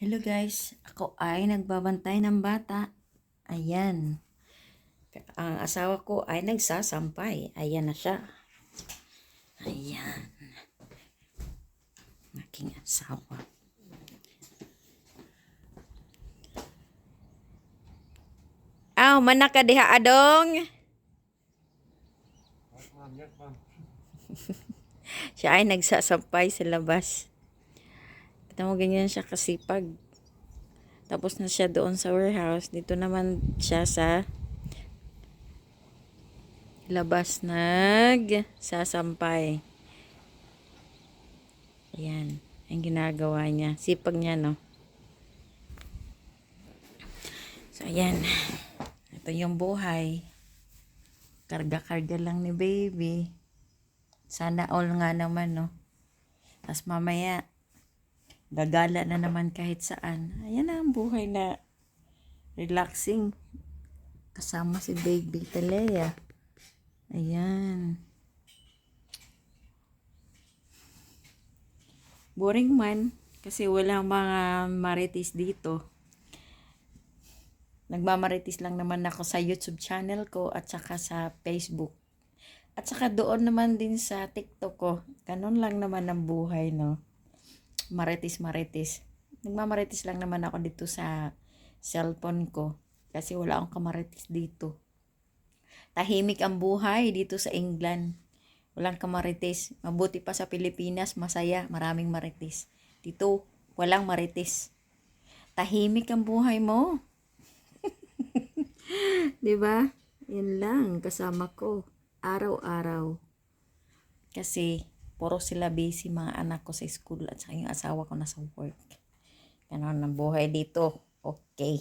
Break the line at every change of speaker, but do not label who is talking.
Hello guys, ako ay nagbabantay ng bata. Ayan. Ang asawa ko ay nagsasampay. Ayan na siya. Ayan. Aking asawa. Aw, manak ka diha adong. Siya ay nagsasampay sa labas. Kita mo ganyan siya kasipag. Tapos na siya doon sa warehouse. Dito naman siya sa labas nagsasampay. Ayan. Ang ginagawa niya. Sipag niya, no? So, ayan. Ito yung buhay. Karga-karga lang ni baby. Sana all nga naman, no? Tapos mamaya, gagala na naman kahit saan. Ayan na ang buhay na relaxing. Kasama si baby Talea. Ayan. Boring man. Kasi walang mga marites dito. Nagmamarites lang naman ako sa YouTube channel ko at saka sa Facebook. At saka doon naman din sa TikTok ko. Ganun lang naman ang buhay, no? Marites. Nagmamarites lang naman ako dito sa cellphone ko. Kasi wala akong kamarites dito. Tahimik ang buhay dito sa England. Walang kamarites. Mabuti pa sa Pilipinas, masaya, maraming marites. Dito, walang marites. Tahimik ang buhay mo. 'Di ba? Yan lang kasama ko araw-araw. Kasi puro sila busy mga anak ko sa school at saka yung asawa ko nasa work. Ganun ang buhay dito. Okay.